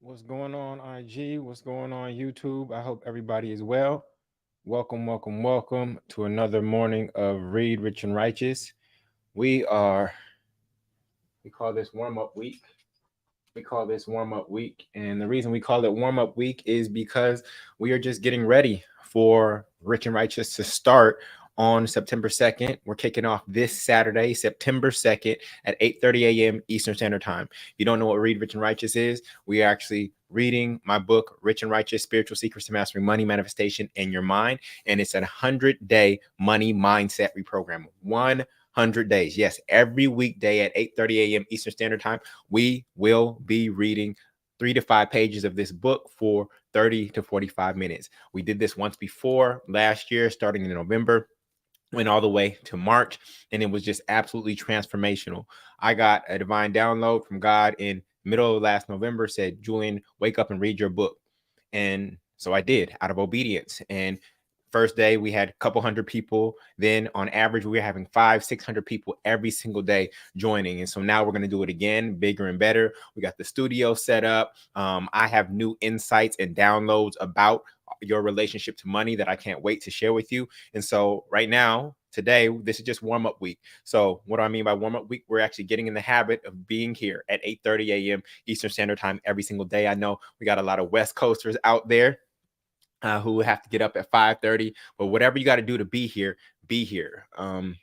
What's going on, IG? What's going on, YouTube? I hope everybody is well. Welcome to another morning of Read Rich and Righteous. We are, we call this warm up week. And the reason we call it warm up week is because we are just getting ready for Rich and Righteous to start on September 2nd. We're kicking off this Saturday, September 2nd at 8:30 a.m. Eastern Standard Time. If you don't know what Read Rich and Righteous is, we are actually reading my book, Rich and Righteous, Spiritual Secrets to Mastering Money, Manifestation, and Your Mind. And it's a 100-day money mindset reprogram. 100 days. Yes, every weekday at 8:30 a.m. Eastern Standard Time, we will be reading 3 to 5 pages of this book for 30 to 45 minutes. We did this once before last year, starting in November, went all the way to March, and it was just absolutely transformational. I got a divine download from God in middle of last November, said, Julian, wake up and read your book. And so I did, out of obedience. And first day we had a couple hundred people. Then on average, we were having 500-600 people every single day joining. And so now we're going to do it again, bigger and better. We got the studio set up. I have new insights and downloads about your relationship to money that I can't wait to share with you. And so right now, today, this is just warm-up week. So what do I mean by warm-up week? We're actually getting in the habit of being here at 8:30 a.m. Eastern Standard Time every single day. I know we got a lot of West Coasters out there who would have to get up at 5:30, but whatever you got to do to be here, be here. I'll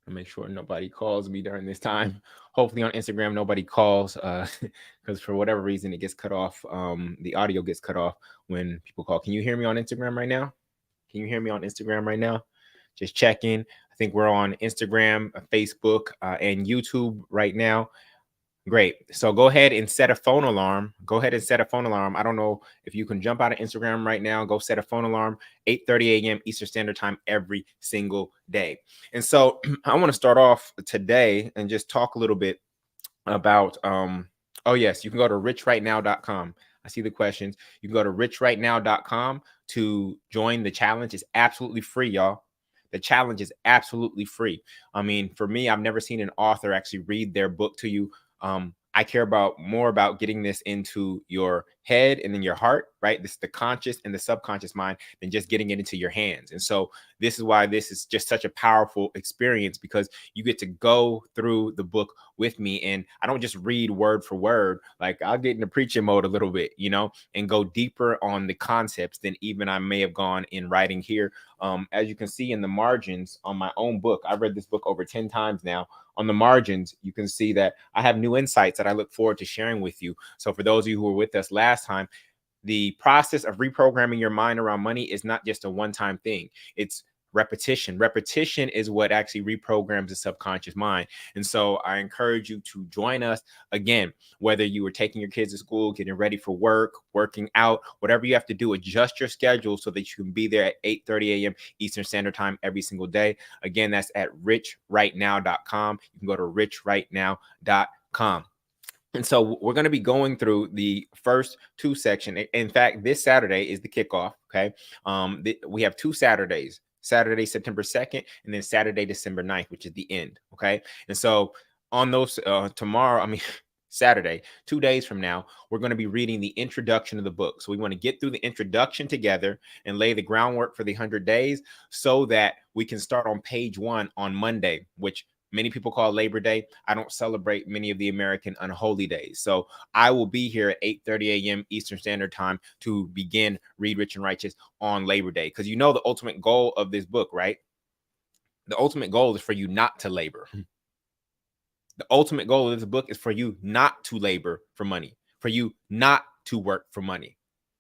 make sure nobody calls me during this time. Hopefully on Instagram, nobody calls because for whatever reason, it gets cut off. The audio gets cut off when people call. Can you hear me on Instagram right now? Can you hear me on Instagram right now? Just checking. I think we're on Instagram, Facebook, and YouTube right now. Great. So go ahead and set a phone alarm. I don't know if you can jump out of Instagram right now. Go set a phone alarm, 8:30 a.m. Eastern Standard Time every single day. And so I want to start off today and just talk a little bit about, oh yes, you can go to richrightnow.com. I see the questions. You can go to richrightnow.com to join the challenge. It's absolutely free, y'all. The challenge is absolutely free. I mean, for me, I've never seen an author actually read their book to you. I care more about getting this into your head and in your heart, right? This is the conscious and the subconscious mind than just getting it into your hands. And so this is why this is just such a powerful experience, because you get to go through the book with me. And I don't just read word for word. Like I'll get into preaching mode a little bit, and go deeper on the concepts than even I may have gone in writing here. As you can see in the margins on my own book, I read this book over 10 times now. On the margins, you can see that I have new insights that I look forward to sharing with you. So for those of you who were with us last time, the process of reprogramming your mind around money is not just a one-time thing. It's repetition. Repetition is what actually reprograms the subconscious mind. And so I encourage you to join us again, whether you were taking your kids to school, getting ready for work, working out, whatever you have to do, adjust your schedule so that you can be there at 8:30 a.m. Eastern Standard Time every single day. Again, that's at richrightnow.com. You can go to richrightnow.com. And so we're going to be going through the first two sections. In fact, this Saturday is the kickoff. Okay. We have two Saturdays, Saturday, September 2nd, and then Saturday, December 9th, which is the end. Okay. And so on those Saturday, 2 days from now, we're going to be reading the introduction of the book. So we want to get through the introduction together and lay the groundwork for the 100 days so that we can start on page 1 on Monday, which many people call Labor Day. I don't celebrate many of the American unholy days. So I will be here at 8:30 a.m. Eastern Standard Time to begin Read Rich and Righteous on Labor Day. Because the ultimate goal of this book, right? The ultimate goal is for you not to labor. The ultimate goal of this book is for you not to labor for money, for you not to work for money.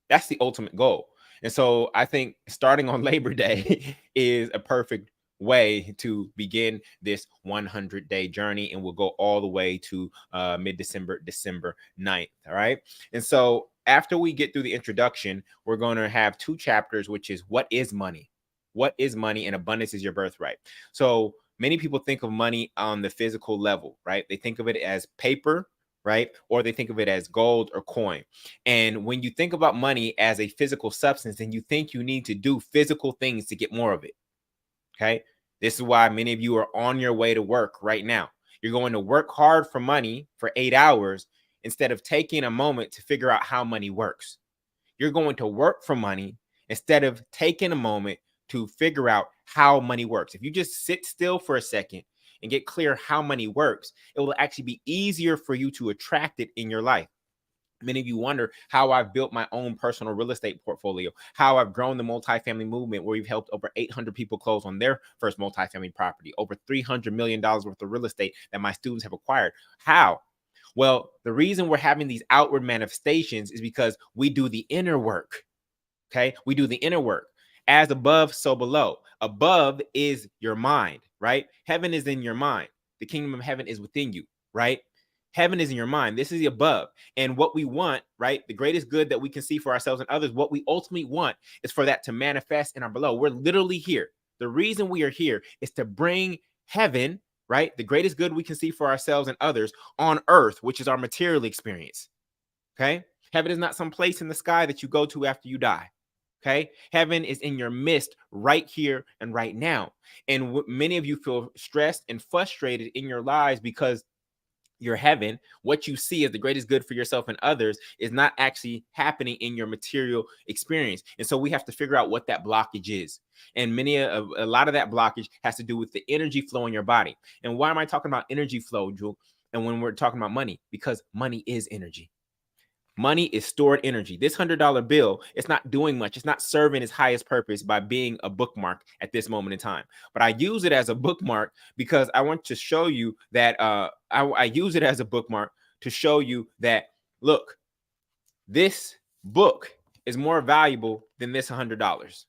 That's the ultimate goal. And so I think starting on Labor Day is a perfect way to begin this 100-day journey, and we'll go all the way to mid-December, December 9th. All right. And so after we get through the introduction, we're going to have 2 chapters, which is what is money? What is money? And abundance is your birthright. So many people think of money on the physical level, right? They think of it as paper, right? Or they think of it as gold or coin. And when you think about money as a physical substance, then you think you need to do physical things to get more of it. Okay. This is why many of you are on your way to work right now. You're going to work hard for money for 8 hours, instead of taking a moment to figure out how money works. You're going to work for money instead of taking a moment to figure out how money works. If you just sit still for a second and get clear how money works, it will actually be easier for you to attract it in your life. Many of you wonder how I've built my own personal real estate portfolio, how I've grown the multifamily movement, where we've helped over 800 people close on their first multifamily property, over $300 million worth of real estate that my students have acquired. How? Well, the reason we're having these outward manifestations is because we do the inner work. Okay. We do the inner work. As above, so below. Above is your mind, right? Heaven is in your mind. The kingdom of heaven is within you, right? Heaven is in your mind. This is the above. And what we want, right? The greatest good that we can see for ourselves and others, what we ultimately want is for that to manifest in our below. We're literally here. The reason we are here is to bring heaven, right? The greatest good we can see for ourselves and others on earth, which is our material experience. Okay. Heaven is not some place in the sky that you go to after you die. Okay. Heaven is in your midst right here and right now. And many of you feel stressed and frustrated in your lives because your heaven, what you see as the greatest good for yourself and others, is not actually happening in your material experience. And so we have to figure out what that blockage is. And a lot of that blockage has to do with the energy flow in your body. And why am I talking about energy flow, Jewel? And when we're talking about money, because money is energy. Money is stored energy. This $100 bill, it's not doing much. It's not serving its highest purpose by being a bookmark at this moment in time. But I use it as a bookmark because I want to show you that I use it as a bookmark to show you that, look, this book is more valuable than this $100.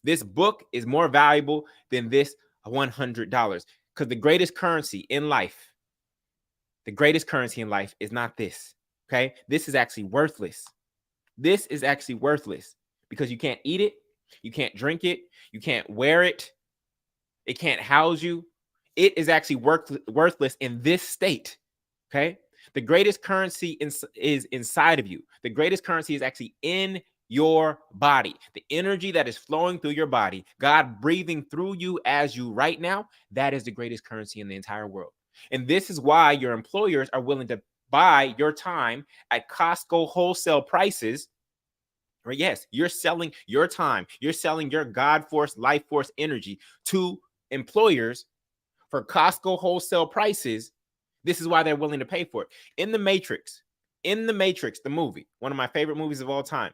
This book is more valuable than this $100 because the greatest currency in life is not this. Okay, this is actually worthless. This is actually worthless because you can't eat it, you can't drink it, you can't wear it, it can't house you. It is actually worthless in this state. Okay, the greatest currency is inside of you. The greatest currency is actually in your body. The energy that is flowing through your body, God breathing through you as you right now, that is the greatest currency in the entire world. And this is why your employers are willing to buy your time at Costco wholesale prices. Or yes, you're selling your time. You're selling your God force, life force energy to employers for Costco wholesale prices. This is why they're willing to pay for it. In the Matrix, the movie, one of my favorite movies of all time,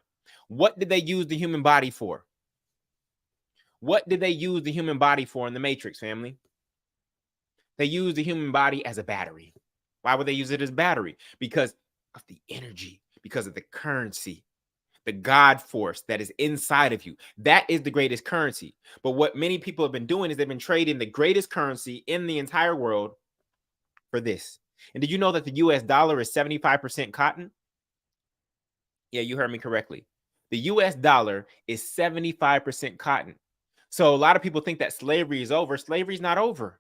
what did they use the human body for? What did they use the human body for in the Matrix, family? They used the human body as a battery. Why would they use it as battery? Because of the energy, because of the currency, the God force that is inside of you. That is the greatest currency. But what many people have been doing is they've been trading the greatest currency in the entire world for this. And did you know that the US dollar is 75% cotton? Yeah, you heard me correctly. The US dollar is 75% cotton. So a lot of people think that slavery is over. Slavery is not over.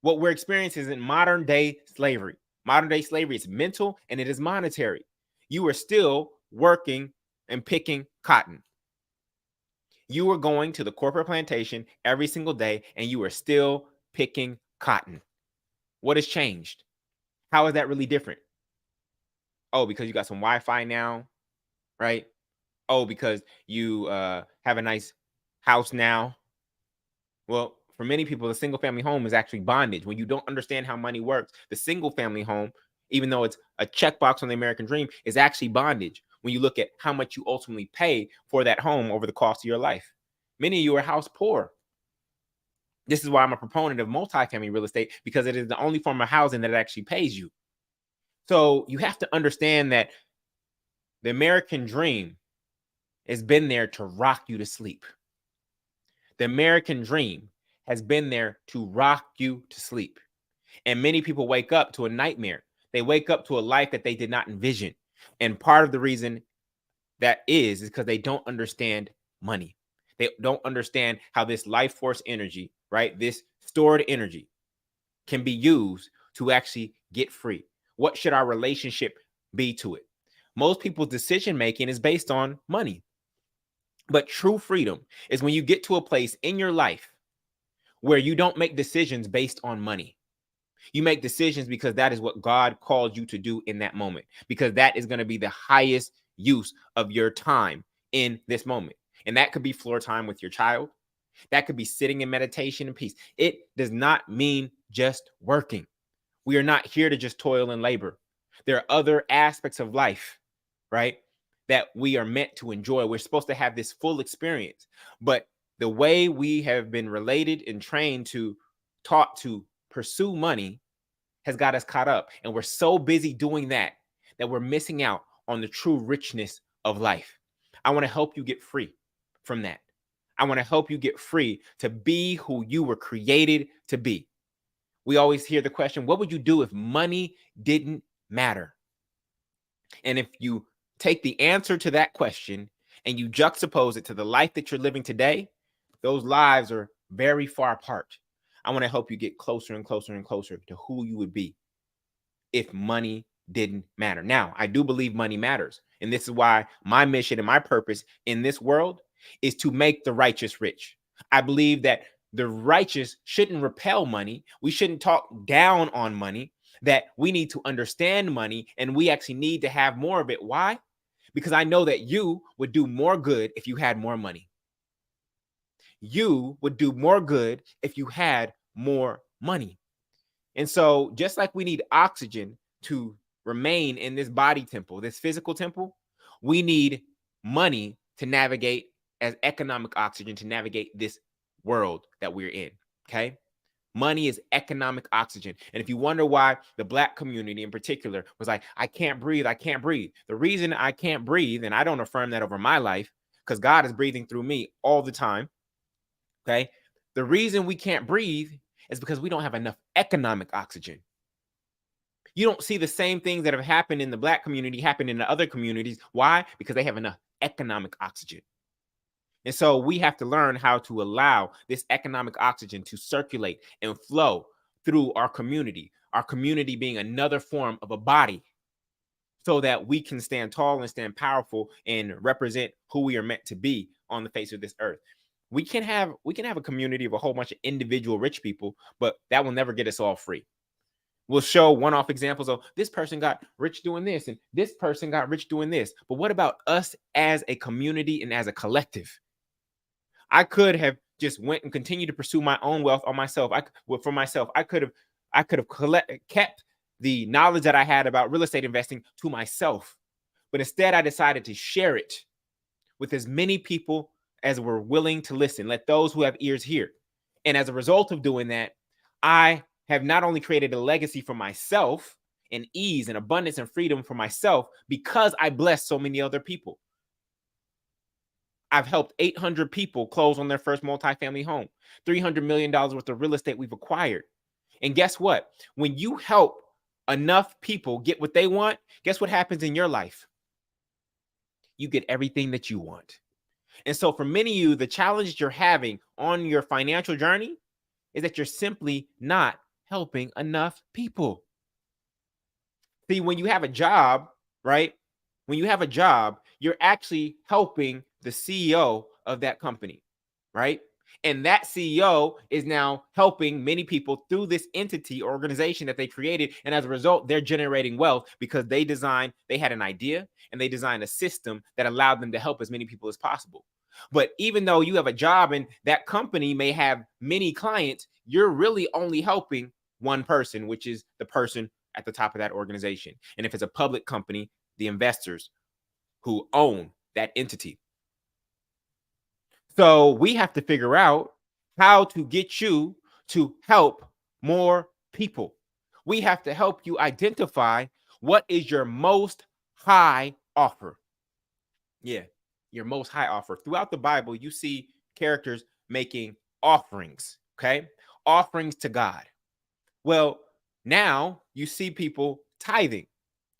What we're experiencing is in modern day slavery. Modern day slavery is mental and it is monetary. You are still working and picking cotton. You are going to the corporate plantation every single day and you are still picking cotton. What has changed? How is that really different? Oh, because you got some Wi-Fi now, right? Oh, because you have a nice house now. Well, for many people, the single family home is actually bondage. When you don't understand how money works, the single family home, even though it's a checkbox on the American dream, is actually bondage when you look at how much you ultimately pay for that home over the course of your life. Many of you are house poor. This is why I'm a proponent of multifamily real estate, because it is the only form of housing that actually pays you. So you have to understand that the American dream has been there to rock you to sleep. The American dream has been there to rock you to sleep. And many people wake up to a nightmare. They wake up to a life that they did not envision. And part of the reason that is because they don't understand money. They don't understand how this life force energy, right? This stored energy can be used to actually get free. What should our relationship be to it? Most people's decision making is based on money. But true freedom is when you get to a place in your life where you don't make decisions based on money. You make decisions because that is what God called you to do in that moment, because that is going to be the highest use of your time in this moment. And that could be floor time with your child. That could be sitting in meditation and peace. It does not mean just working. We are not here to just toil and labor. There are other aspects of life, right, that we are meant to enjoy. We're supposed to have this full experience. But the way we have been related and trained to, taught to pursue money has got us caught up. And we're so busy doing that that we're missing out on the true richness of life. I want to help you get free from that. I want to help you get free to be who you were created to be. We always hear the question, what would you do if money didn't matter? And if you take the answer to that question and you juxtapose it to the life that you're living today, those lives are very far apart. I want to help you get closer and closer and closer to who you would be if money didn't matter. Now, I do believe money matters. And this is why my mission and my purpose in this world is to make the righteous rich. I believe that the righteous shouldn't repel money. We shouldn't talk down on money, that we need to understand money and we actually need to have more of it. Why? Because I know that you would do more good if you had more money. You would do more good if you had more money. And so just like we need oxygen to remain in this body temple, this physical temple, we need money to navigate as economic oxygen to navigate this world that we're in. Okay. Money is economic oxygen. And if you wonder why the Black community in particular was like, I can't breathe, I can't breathe. The reason I can't breathe, and I don't affirm that over my life because God is breathing through me all the time. Okay. The reason we can't breathe is because we don't have enough economic oxygen. You don't see the same things that have happened in the Black community happen in the other communities. Why? Because they have enough economic oxygen. And so we have to learn how to allow this economic oxygen to circulate and flow through our community being another form of a body, so that we can stand tall and stand powerful and represent who we are meant to be on the face of this earth. We can have a community of a whole bunch of individual rich people, but that will never get us all free. We'll show one-off examples of this person got rich doing this and this person got rich doing this. But what about us as a community and as a collective? I could have just went and continued to pursue my own wealth on myself. For myself, I could have kept the knowledge that I had about real estate investing to myself. But instead, I decided to share it with as many people as were willing to listen. Let those who have ears hear. And as a result of doing that, I have not only created a legacy for myself in ease and abundance and freedom for myself, because I blessed so many other people. I've helped 800 people close on their first multifamily home, $300 million worth of real estate we've acquired. And guess what? When you help enough people get what they want, guess what happens in your life? You get everything that you want. And so for many of you, the challenge you're having on your financial journey is that you're simply not helping enough people. See, when you have a job, right? When you have a job, you're actually helping the CEO of that company, right? And that CEO is now helping many people through this entity or organization that they created. And as a result, they're generating wealth because they had an idea and they designed a system that allowed them to help as many people as possible. But even though you have a job and that company may have many clients, you're really only helping one person, which is the person at the top of that organization. And if it's a public company, the investors who own that entity. So we have to figure out how to get you to help more people. We have to help you identify what is your most high offer. Yeah, your most high offer. Throughout the Bible, you see characters making offerings, okay? Offerings to God. Well, now you see people tithing.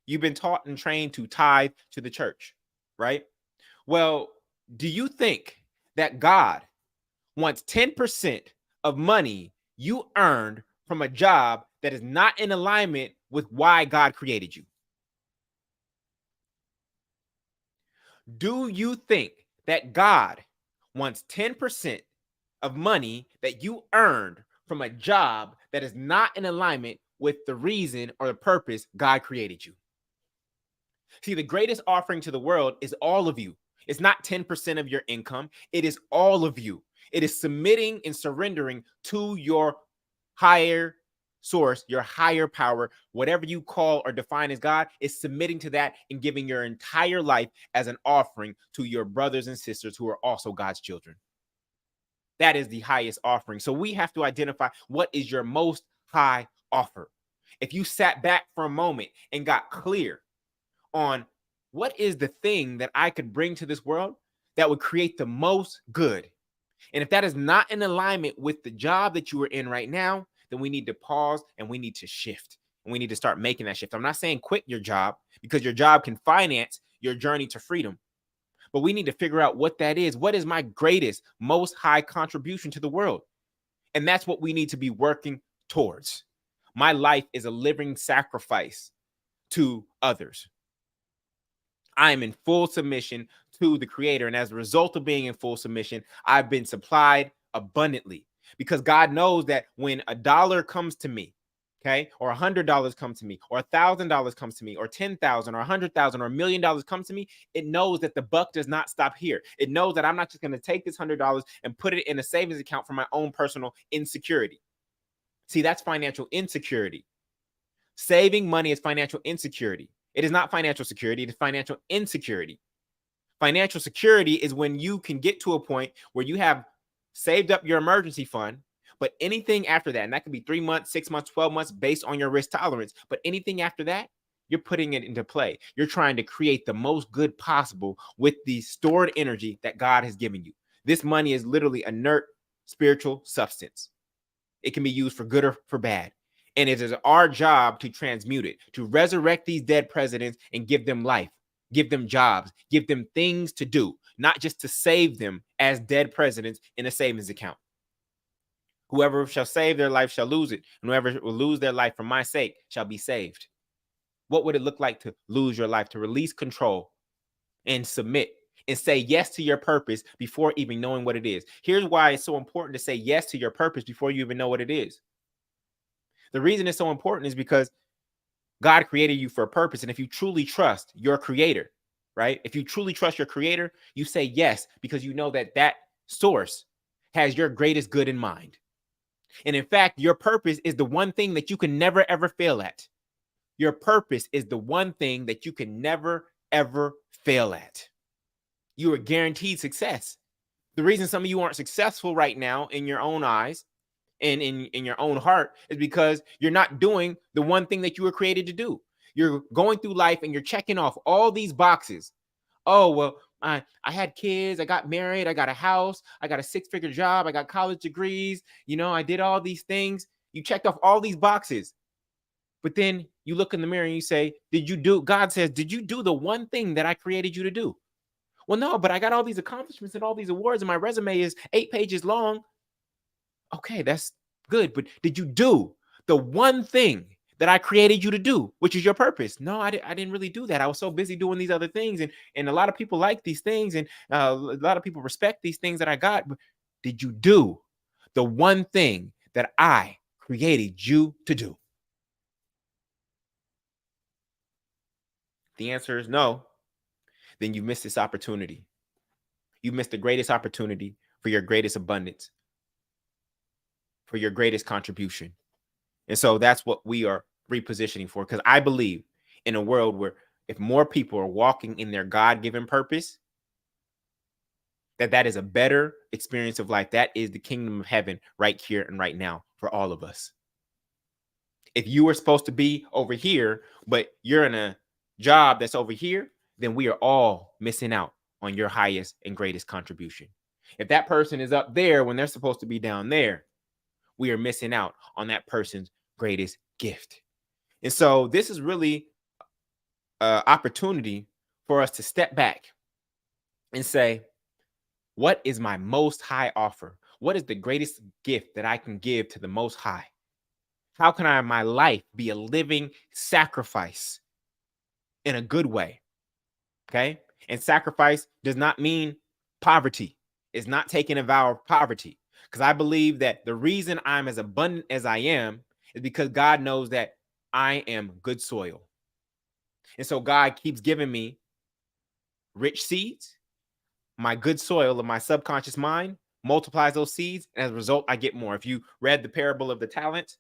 You've been taught and trained to tithe to the church, right? Well, do you think that God wants 10% of money you earned from a job that is not in alignment with why God created you? Do you think that God wants 10% of money that you earned from a job that is not in alignment with the reason or the purpose God created you. See, the greatest offering to the world is all of you. It's not 10% of your income. It is all of you. It is submitting and surrendering to your higher source, your higher power, whatever you call or define as God, is submitting to that and giving your entire life as an offering to your brothers and sisters who are also God's children. That is the highest offering. So we have to identify what is your most high offer. If you sat back for a moment and got clear on what is the thing that I could bring to this world that would create the most good. And if that is not in alignment with the job that you are in right now, then we need to pause and we need to shift. And we need to start making that shift. I'm not saying quit your job, because your job can finance your journey to freedom. But we need to figure out what that is. What is my greatest, most high contribution to the world? And that's what we need to be working towards. My life is a living sacrifice to others. I am in full submission to the Creator. And as a result of being in full submission, I've been supplied abundantly, because God knows that when $1 comes to me, okay, or $100 comes to me, or $1,000 comes to me, or 10,000 or 100,000 or $1 million comes to me, it knows that the buck does not stop here. It knows that I'm not just going to take this $100 and put it in a savings account for my own personal insecurity. See, that's financial insecurity. Saving money is financial insecurity. It is not financial security. It is financial insecurity. Financial security is when you can get to a point where you have saved up your emergency fund, but anything after that, and that could be 3 months, 6 months, 12 months, based on your risk tolerance, but anything after that, you're putting it into play. You're trying to create the most good possible with the stored energy that God has given you. This money is literally inert spiritual substance. It can be used for good or for bad. And it is our job to transmute it, to resurrect these dead presidents and give them life, give them jobs, give them things to do, not just to save them as dead presidents in a savings account. Whoever shall save their life shall lose it, and whoever will lose their life for my sake shall be saved. What would it look like to lose your life, to release control and submit and say yes to your purpose before even knowing what it is? Here's why it's so important to say yes to your purpose before you even know what it is. The reason it's so important is because God created you for a purpose. And if you truly trust your creator, right? If you truly trust your creator, you say yes, because you know that that source has your greatest good in mind. And in fact, your purpose is the one thing that you can never, ever fail at. Your purpose is the one thing that you can never, ever fail at. You are guaranteed success. The reason some of you aren't successful right now in your own eyes and in your own heart is because you're not doing the one thing that you were created to do. You're going through life and you're checking off all these boxes. Oh, well, I had kids, I got married, I got a house, I got a 6-figure job, I got college degrees, I did all these things. You checked off all these boxes. But then you look in the mirror and you say, God says, did you do the one thing that I created you to do? Well, no, but I got all these accomplishments and all these awards and my resume is 8 pages long. Okay, that's good. But did you do the one thing that I created you to do, which is your purpose? No, I didn't really do that. I was so busy doing these other things. And a lot of people like these things. And a lot of people respect these things that I got. But did you do the one thing that I created you to do? The answer is no. Then you missed this opportunity. You missed the greatest opportunity for your greatest abundance, for your greatest contribution. And so that's what we are repositioning for, because I believe in a world where if more people are walking in their God-given purpose, that is a better experience of life. That is the kingdom of heaven right here and right now for all of us. If you were supposed to be over here, but you're in a job that's over here, then we are all missing out on your highest and greatest contribution. If that person is up there when they're supposed to be down there, we are missing out on that person's greatest gift. And so this is really an opportunity for us to step back and say, what is my most high offer? What is the greatest gift that I can give to the most high? How can my life be a living sacrifice in a good way? Okay. And sacrifice does not mean poverty. It's not taking a vow of poverty, because I believe that the reason I'm as abundant as I am is because God knows that I am good soil. And so God keeps giving me rich seeds. My good soil of my subconscious mind multiplies those seeds. And as a result, I get more. If you read the parable of the talents,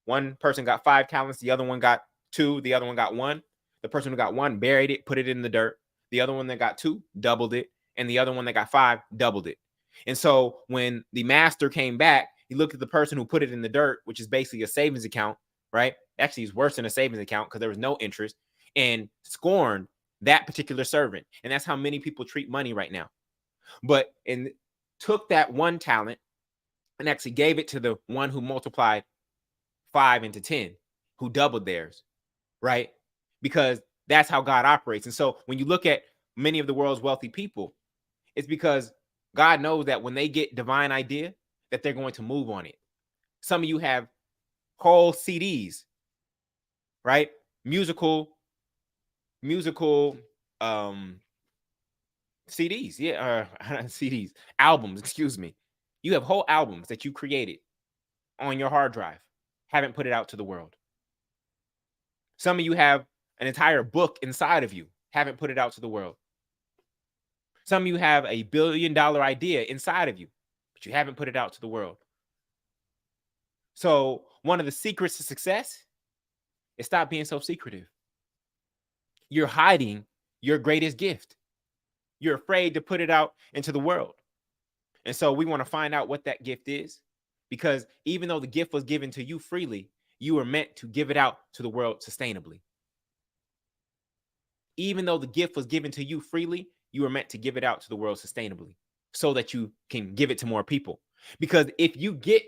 one person got 5 talents, the other one got 2, the other one got 1. The person who got 1 buried it, put it in the dirt. The other one that got 2 doubled it. And the other one that got 5 doubled it. And so when the master came back, he looked at the person who put it in the dirt, which is basically a savings account, right? Actually, it's worse than a savings account because there was no interest, and scorned that particular servant. And that's how many people treat money right now. But and took that 1 talent and actually gave it to the one who multiplied 5 into 10, who doubled theirs, right? Because that's how God operates. And so when you look at many of the world's wealthy people, it's because God knows that when they get divine idea, that they're going to move on it. Some of you have whole CDs, right? Musical CDs, yeah, CDs, albums, excuse me. You have whole albums that you created on your hard drive, haven't put it out to the world. Some of you have an entire book inside of you, haven't put it out to the world. Some of you have a $1 billion idea inside of you, but you haven't put it out to the world. So one of the secrets to success is stop being so secretive. You're hiding your greatest gift. You're afraid to put it out into the world. And so we want to find out what that gift is, because even though the gift was given to you freely, you were meant to give it out to the world sustainably. Even though the gift was given to you freely, you were meant to give it out to the world sustainably so that you can give it to more people. Because if you get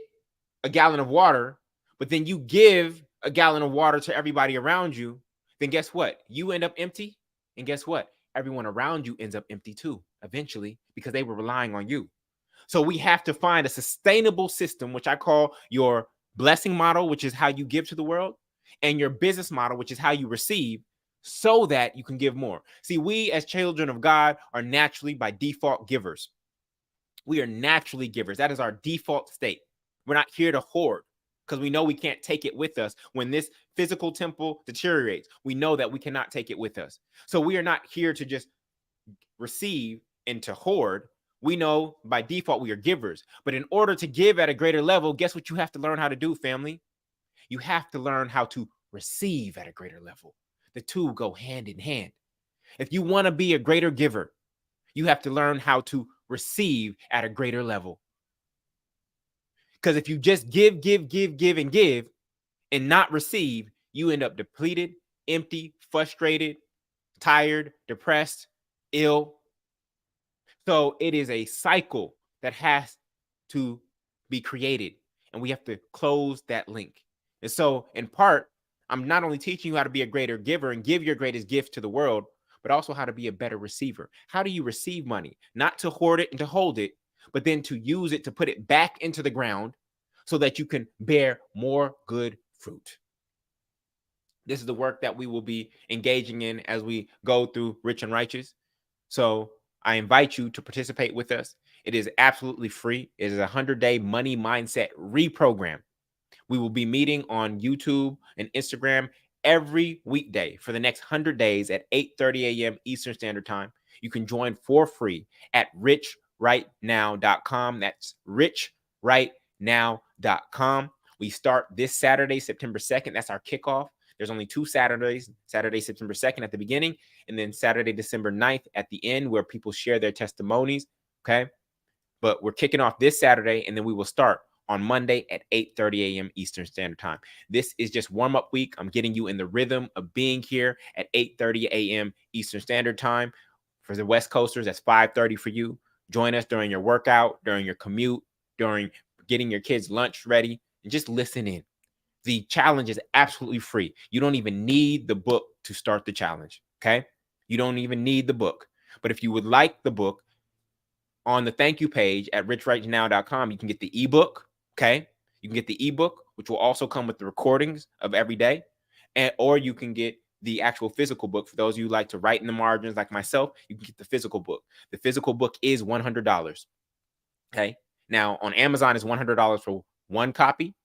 a gallon of water, but then you give a gallon of water to everybody around you, then guess what? You end up empty. And guess what? Everyone around you ends up empty too, eventually, because they were relying on you. So we have to find a sustainable system, which I call your blessing model, which is how you give to the world, and your business model, which is how you receive, so that you can give more. See, we as children of God are naturally by default givers. We are naturally givers. That is our default state. We're not here to hoard because we know we can't take it with us. When this physical temple deteriorates, we know that we cannot take it with us. So we are not here to just receive and to hoard. We know by default we are givers. But in order to give at a greater level, guess what you have to learn how to do, family? You have to learn how to receive at a greater level. The two go hand in hand. If you want to be a greater giver, you have to learn how to receive at a greater level. Because if you just give, and not receive, you end up depleted, empty, frustrated, tired, depressed, ill. So it is a cycle that has to be created, and we have to close that link. And so in part, I'm not only teaching you how to be a greater giver and give your greatest gift to the world, but also how to be a better receiver. How do you receive money? Not to hoard it and to hold it, but then to use it to put it back into the ground so that you can bear more good fruit. This is the work that we will be engaging in as we go through Rich and Righteous. So I invite you to participate with us. It is absolutely free. It is a 100-day money mindset reprogram. We will be meeting on YouTube and Instagram every weekday for the next 100 days at 8:30 a.m. Eastern Standard Time. You can join for free at richrightnow.com. That's richrightnow.com. We start this Saturday, September 2nd. That's our kickoff. There's only 2 Saturdays, Saturday, September 2nd at the beginning, and then Saturday, December 9th at the end, where people share their testimonies, okay? But we're kicking off this Saturday, and then we will start on Monday at 8:30 a.m. Eastern Standard Time. This is just warm-up week. I'm getting you in the rhythm of being here at 8:30 a.m. Eastern Standard Time. For the West Coasters, that's 5:30 for you. Join us during your workout, during your commute, during getting your kids' lunch ready, and just listen in. The challenge is absolutely free. You don't even need the book to start the challenge, okay? You don't even need the book. But if you would like the book, on the thank you page at richrightnow.com, you can get the ebook, okay? You can get the ebook, which will also come with the recordings of every day, or you can get the actual physical book. For those of you who like to write in the margins like myself, you can get the physical book. The physical book is $100, okay? Now, on Amazon, it's $100 for one copy.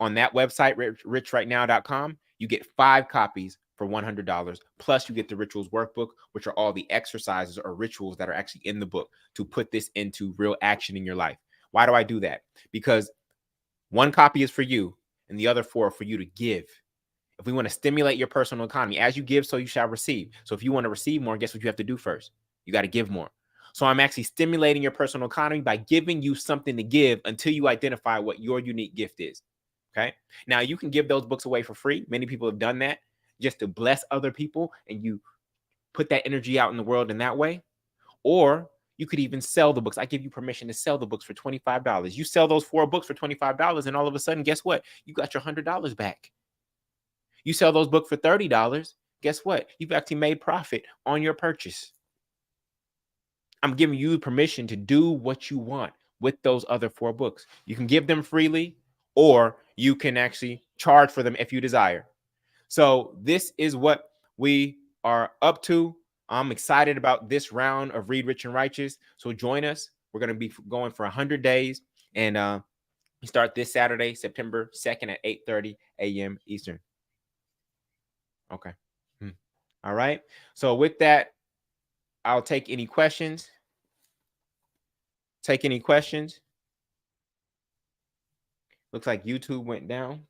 On that website, richrightnow.com, You get 5 copies for $100. Plus, you get the rituals workbook, which are all the exercises or rituals that are actually in the book to put this into real action in your life. Why do I do that? Because 1 copy is for you and the other 4 are for you to give. If we want to stimulate your personal economy, as you give, so you shall receive. So if you want to receive more, guess what you have to do first? You got to give more. So I'm actually stimulating your personal economy by giving you something to give until you identify what your unique gift is. Okay. Now you can give those books away for free. Many people have done that just to bless other people, and you put that energy out in the world in that way. Or you could even sell the books. I give you permission to sell the books for $25. You sell those 4 books for $25, and all of a sudden, guess what? You got your $100 back. You sell those books for $30. Guess what? You've actually made profit on your purchase. I'm giving you permission to do what you want with those other 4 books. You can give them freely, or you can actually charge for them if you desire. So this is what we are up to. I'm excited about this round of Read Rich and Righteous. So join us. We're going to be going for 100 days. And we start this Saturday, September 2nd at 8:30 a.m. Eastern. Okay. All right. So with that, I'll take any questions. Take any questions. Looks like YouTube went down.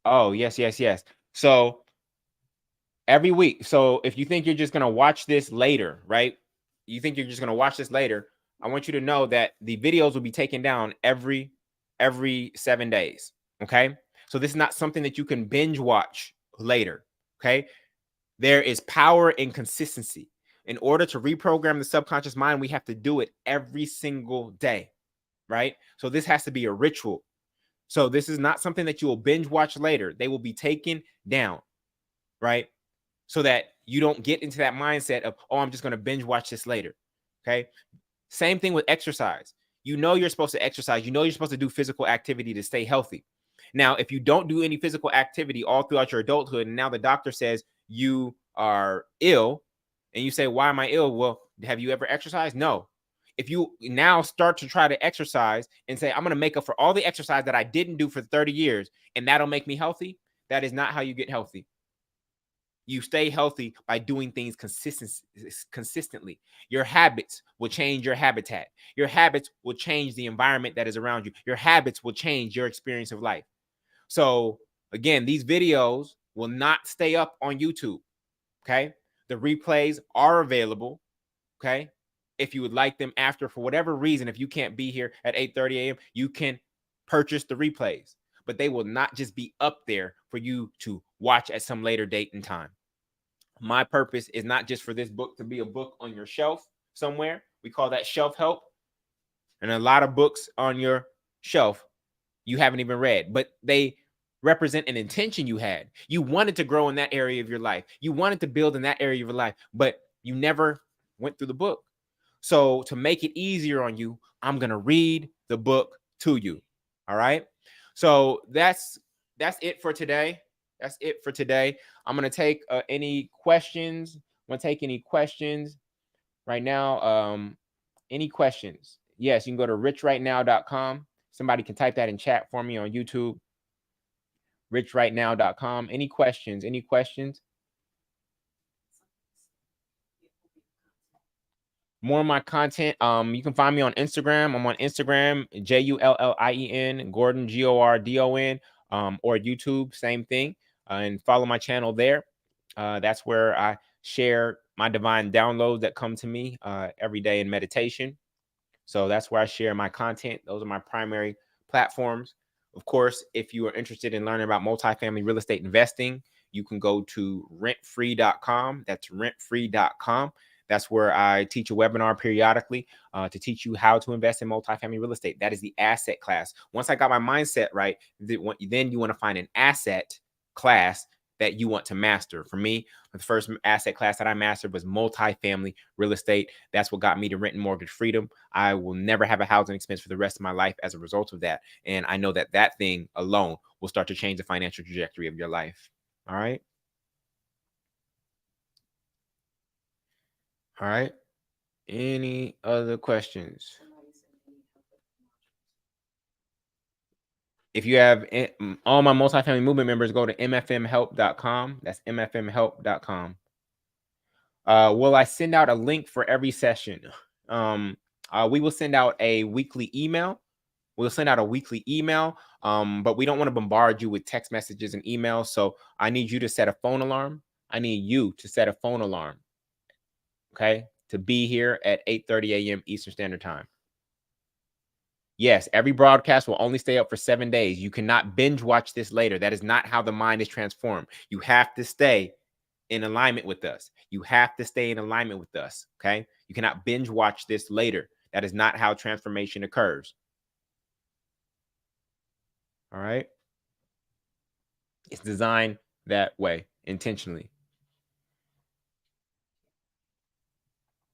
Oh, yes. So every week. So if you think you're just going to watch this later, right? You think you're just going to watch this later. I want you to know that the videos will be taken down every 7 days. Okay. So this is not something that you can binge watch later. Okay. There is power in consistency. In order to reprogram the subconscious mind, we have to do it every single day. Right. So this has to be a ritual. So this is not something that you will binge watch later. They will be taken down. Right. So that you don't get into that mindset of, oh, I'm just going to binge watch this later. Okay. Same thing with exercise. You know, you're supposed to exercise. You know, you're supposed to do physical activity to stay healthy. Now, if you don't do any physical activity all throughout your adulthood, and now the doctor says you are ill, and you say, why am I ill? Well, have you ever exercised? No. If you now start to try to exercise and say, I'm going to make up for all the exercise that I didn't do for 30 years, and that'll make me healthy, that is not how you get healthy. You stay healthy by doing things consistently. Your habits will change your habitat. Your habits will change the environment that is around you. Your habits will change your experience of life. So again, these videos will not stay up on YouTube. Okay. The replays are available. Okay. If you would like them after, for whatever reason, if you can't be here at 8:30 a.m., you can purchase the replays, but they will not just be up there for you to watch at some later date and time. My purpose is not just for this book to be a book on your shelf somewhere. We call that shelf help. And a lot of books on your shelf you haven't even read, but they represent an intention you had. You wanted to grow in that area of your life. You wanted to build in that area of your life, but you never went through the book. So to make it easier on you, I'm going to read the book to you. All right. So that's it for today. That's it for today. I'm going to take any questions. I'm going to take any questions right now. Any questions? Yes, you can go to richrightnow.com. Somebody can type that in chat for me on YouTube. richrightnow.com. Any questions? Any questions? More of my content. You can find me on Instagram. I'm on Instagram, JULLIEN, Gordon, GORDON, or YouTube, same thing. And follow my channel there. That's where I share my divine downloads that come to me every day in meditation. So that's where I share my content. Those are my primary platforms. Of course, if you are interested in learning about multifamily real estate investing, you can go to rentfree.com. That's rentfree.com. That's where I teach a webinar periodically to teach you how to invest in multifamily real estate. That is the asset class. Once I got my mindset right, then you want to find an asset class that you want to master. For me, the first asset class that I mastered was multifamily real estate. That's what got me to rent and mortgage freedom. I will never have a housing expense for the rest of my life as a result of that. And I know that that thing alone will start to change the financial trajectory of your life. All right. All right. Any other questions? If you have all my multifamily movement members, go to mfmhelp.com. That's mfmhelp.com. Will I send out a link for every session? We will send out a weekly email. We'll send out a weekly email, but we don't want to bombard you with text messages and emails. So I need you to set a phone alarm. I need you to set a phone alarm, okay, to be here at 8:30 a.m. Eastern Standard Time. Yes, every broadcast will only stay up for 7 days. You cannot binge watch this later. That is not how the mind is transformed. You have to stay in alignment with us. You have to stay in alignment with us, okay? You cannot binge watch this later. That is not how transformation occurs. All right? It's designed that way intentionally.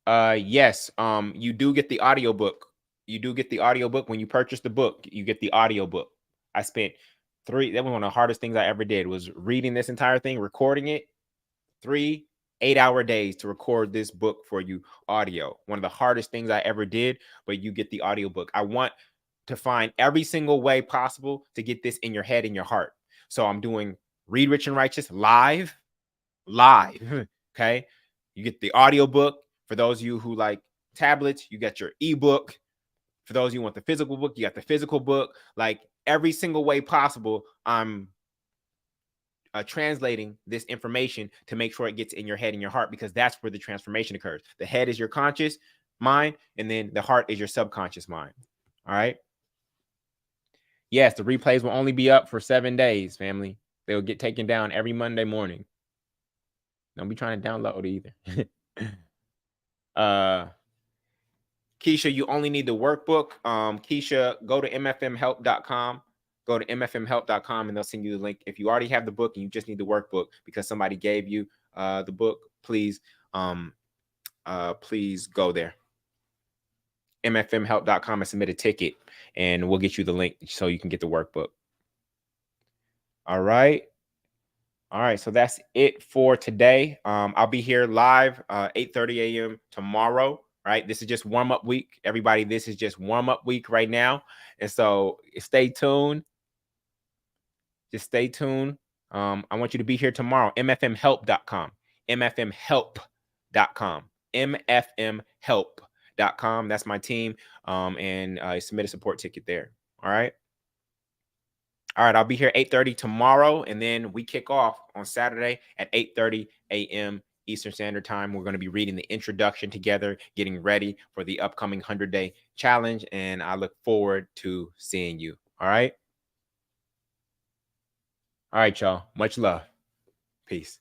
Yes, you do get the audiobook. You do get the audiobook when you purchase the book. You get the audiobook. I spent that was one of the hardest things I ever did was reading this entire thing, recording it. 3 8-hour days to record this book for you audio. One of the hardest things I ever did, but you get the audiobook. I want to find every single way possible to get this in your head and your heart. So I'm doing Read Rich and Righteous live. Okay. You get the audiobook. For those of you who like tablets, you get your ebook. For those of you who want the physical book, you got the physical book. Like every single way possible, I'm translating this information to make sure it gets in your head and your heart, because that's where the transformation occurs. The head is your conscious mind, and then the heart is your subconscious mind. All right. Yes, the replays will only be up for 7 days, family. They'll get taken down every Monday morning. Don't be trying to download either. Keisha, you only need the workbook. Keisha, go to mfmhelp.com. Go to mfmhelp.com and they'll send you the link. If you already have the book and you just need the workbook because somebody gave you the book, please please go there. mfmhelp.com and submit a ticket and we'll get you the link so you can get the workbook. All right. All right, so that's it for today. I'll be here live 8:30 a.m. tomorrow. Right, this is just warm-up week, everybody. This is just warm-up week right now, and so stay tuned. Just stay tuned. I want you to be here tomorrow. mfmhelp.com. mfmhelp.com. mfmhelp.com. That's my team. And submit a support ticket there. All right. All right, I'll be here 8:30 tomorrow, and then we kick off on Saturday at 8:30 a.m. Eastern Standard Time. We're going to be reading the introduction together, getting ready for the upcoming 100-day challenge, and I look forward to seeing you. All right? All right, y'all. Much love. Peace.